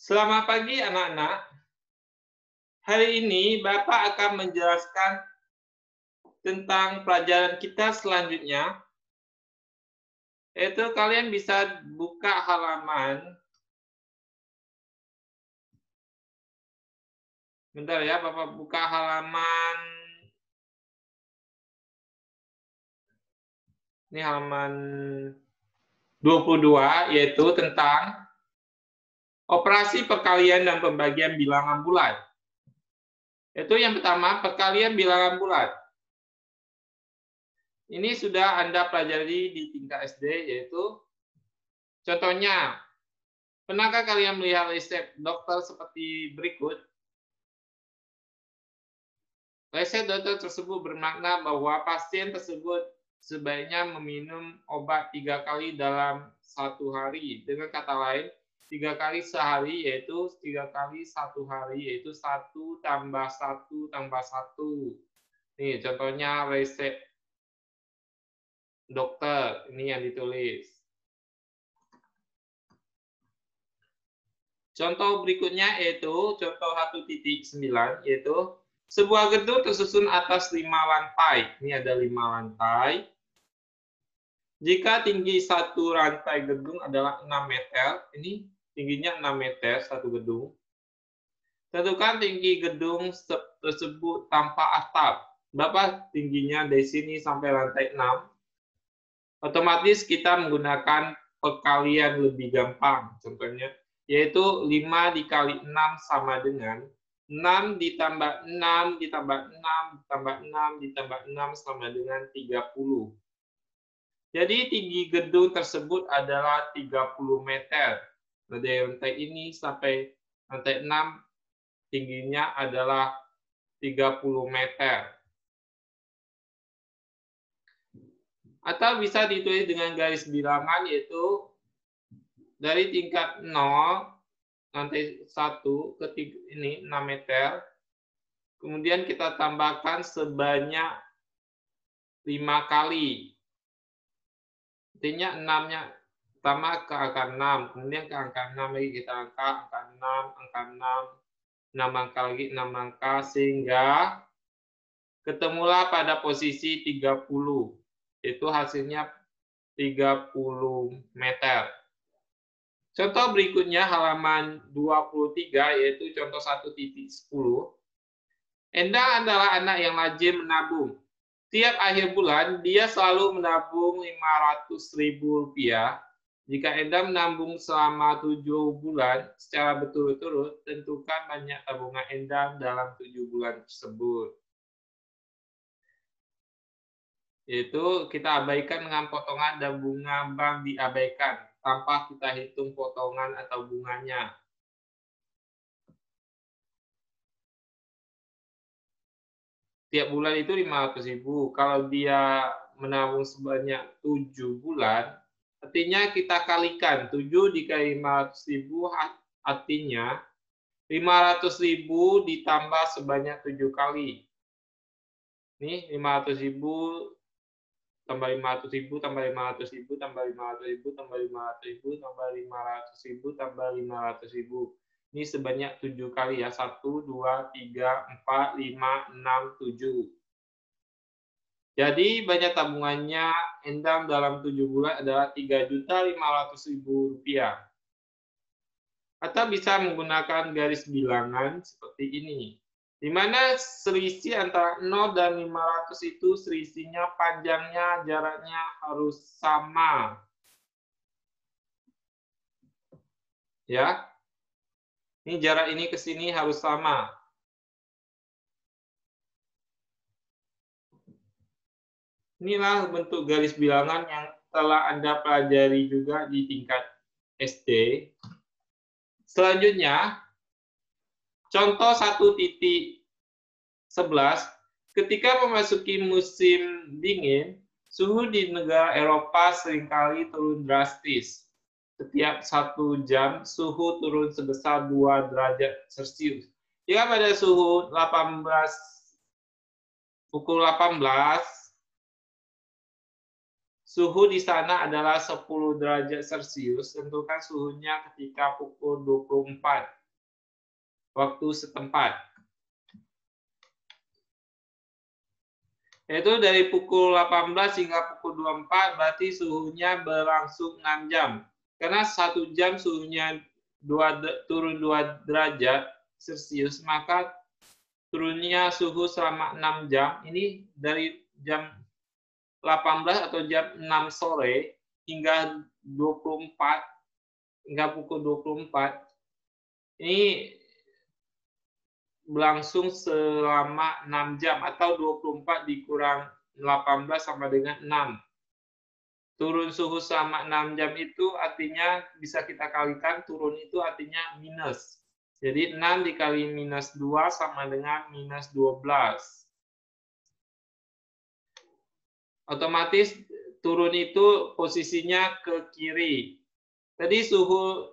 Selamat pagi anak-anak. Hari ini Bapak akan menjelaskan tentang pelajaran kita selanjutnya. Yaitu kalian bisa buka halaman. Bentar ya, Bapak buka halaman. Ini halaman 22, yaitu tentang operasi perkalian dan pembagian bilangan bulat. Itu yang pertama, perkalian bilangan bulat. Ini sudah Anda pelajari di tingkat SD, yaitu contohnya, pernahkah kalian melihat resep dokter seperti berikut? Resep dokter tersebut bermakna bahwa pasien tersebut sebaiknya meminum obat 3 kali dalam 1 hari. Dengan kata lain, 3 kali sehari, yaitu 3 kali 1 hari, yaitu 1 tambah 1 tambah 1. Nih, contohnya resep dokter, ini yang ditulis. Contoh berikutnya yaitu contoh 1.9, yaitu sebuah gedung tersusun atas 5 lantai. Ini ada 5 lantai. Jika tinggi satu rantai gedung adalah 6 meter, ini tingginya 6 meter satu gedung. Tentukan tinggi gedung tersebut tanpa atap. Berapa tingginya dari sini sampai lantai 6? Otomatis kita menggunakan perkalian lebih gampang. Contohnya, yaitu 5 dikali 6 sama dengan 6 ditambah 6 ditambah 6 ditambah 6 ditambah 6 sama dengan 30. Jadi tinggi gedung tersebut adalah 30 meter. Dari lantai ini sampai lantai 6 tingginya adalah 30 meter. Atau bisa ditulis dengan garis bilangan, yaitu dari tingkat 0, lantai 1 ke ini 6 meter. Kemudian kita tambahkan sebanyak 5 kali. Artinya 6-nya pertama ke angka 6, kemudian ke angka 6 lagi kita angka 6, angka lagi 6 angka, sehingga ketemulah pada posisi 30. Itu hasilnya 30 meter. Contoh berikutnya halaman 23, yaitu contoh 1.10. Endang adalah anak yang rajin menabung. Tiap akhir bulan, dia selalu menabung Rp500.000. Jika Endang menabung selama 7 bulan secara berturut-turut, tentukan banyak tabungan Endang dalam 7 bulan tersebut. Yaitu kita abaikan dengan potongan dan bunga bank diabaikan, tanpa kita hitung potongan atau bunganya. Tiap bulan itu 500.000. Kalau dia menabung sebanyak 7 bulan, artinya kita kalikan 7 dikali 500.000, artinya 500.000 ditambah sebanyak 7 kali. Ini 500.000 tambah 500.000 tambah 500.000 tambah 500.000 tambah 500.000 tambah 500.000 tambah 500.000. Ini sebanyak 7 kali ya. 1, 2, 3, 4, 5, 6, 7. Jadi banyak tabungannya Endang dalam 7 bulan adalah Rp3.500.000. Atau bisa menggunakan garis bilangan seperti ini, di mana selisih antara 0 dan 500 itu selisihnya panjangnya, jaraknya harus sama. Ya. Ini jarak ini ke sini harus sama. Inilah bentuk garis bilangan yang telah Anda pelajari juga di tingkat SD. Selanjutnya, contoh 1.11, ketika memasuki musim dingin, suhu di negara Eropa seringkali turun drastis. Setiap 1 jam, suhu turun sebesar 2 derajat Celcius. Jika pada suhu pukul 18, suhu di sana adalah 10 derajat Celcius, tentukan suhunya ketika pukul 24. waktu setempat. Yaitu dari pukul 18 hingga pukul 24 berarti suhunya berlangsung 6 jam. Karena 1 jam suhunya turun 2 derajat Celcius, maka turunnya suhu selama 6 jam. Ini dari jam 18 atau jam 6 sore hingga 24 hingga pukul 24. Ini berlangsung selama 6 jam atau 24 dikurang 18 sama dengan 6. Turun suhu selama 6 jam itu artinya bisa kita kalikan, turun itu artinya minus. Jadi 6 dikali minus 2 sama dengan minus 12. Otomatis turun itu posisinya ke kiri. Tadi suhu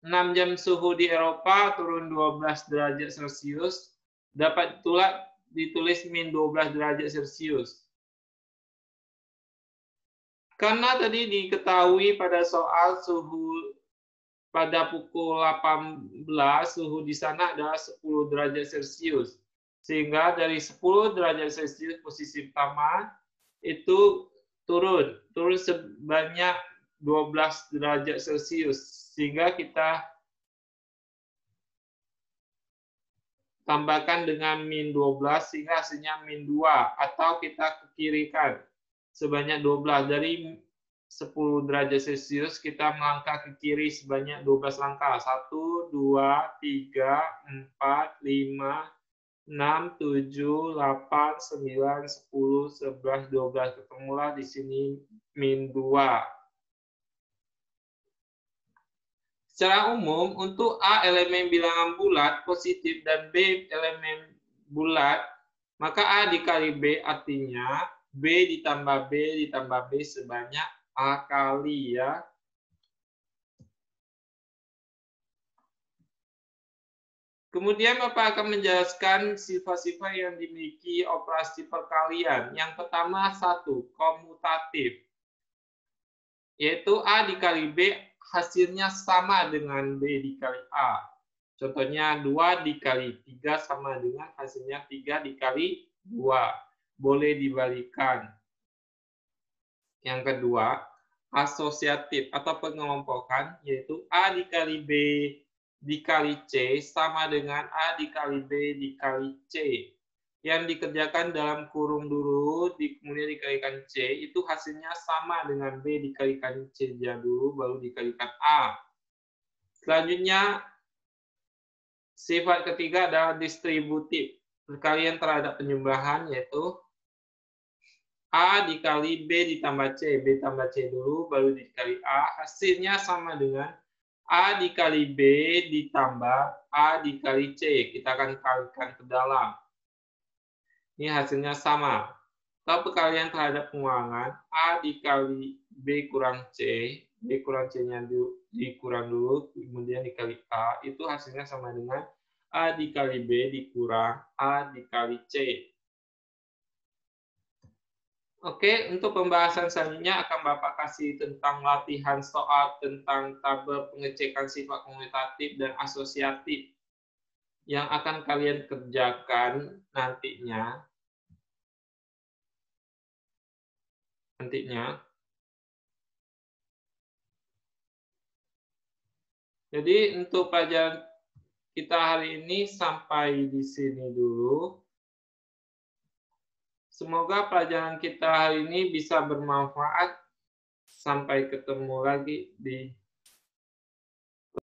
6 jam suhu di Eropa turun 12 derajat Celcius, dapat ditulis min 12 derajat Celcius. Karena tadi diketahui pada soal suhu pada pukul 18, suhu di sana adalah 10 derajat Celcius. Sehingga dari 10 derajat Celcius posisi pertama itu turun sebanyak 12 derajat Celcius. Sehingga kita tambahkan dengan min 12 sehingga hasilnya min 2. Atau kita kekirikan sebanyak 12. Dari 10 derajat Celcius kita melangkah ke kiri sebanyak 12 langkah. 1, 2, 3, 4, 5, 6, 7, 8, 9, 10, 11, 12. Ketemulah di sini min 2. Secara umum, untuk A elemen bilangan bulat positif dan B elemen bulat, maka A dikali B artinya B ditambah B sebanyak A kali ya. Kemudian Bapak akan menjelaskan sifat-sifat yang dimiliki operasi perkalian. Yang pertama 1, komutatif. Yaitu A dikali B hasilnya sama dengan B dikali A. Contohnya 2 dikali 3 sama dengan hasilnya 3 dikali 2. Boleh dibalikan. Yang kedua, asosiatif atau pengelompokan, yaitu A dikali B dikali C sama dengan A dikali B dikali C. Yang dikerjakan dalam kurung dulu, kemudian dikalikan C, itu hasilnya sama dengan B dikalikan C dulu, baru dikalikan A. Selanjutnya, sifat ketiga adalah distributif. Perkalian terhadap penjumlahan, yaitu A dikali B ditambah C. B tambah C dulu, baru dikali A. Hasilnya sama dengan A dikali B ditambah A dikali C. Kita akan kalikan ke dalam. Ini hasilnya sama. Atau perkalian terhadap pengulangan, A dikali B kurang C, B kurang C-nya dikurang dulu, kemudian dikali A, itu hasilnya sama dengan A dikali B dikurang A dikali C. Oke, untuk pembahasan selanjutnya akan Bapak kasih tentang latihan soal tentang tabel pengecekan sifat komutatif dan asosiatif yang akan kalian kerjakan nantinya. Jadi untuk pelajaran kita hari ini sampai di sini dulu. Semoga pelajaran kita hari ini bisa bermanfaat. Sampai ketemu lagi di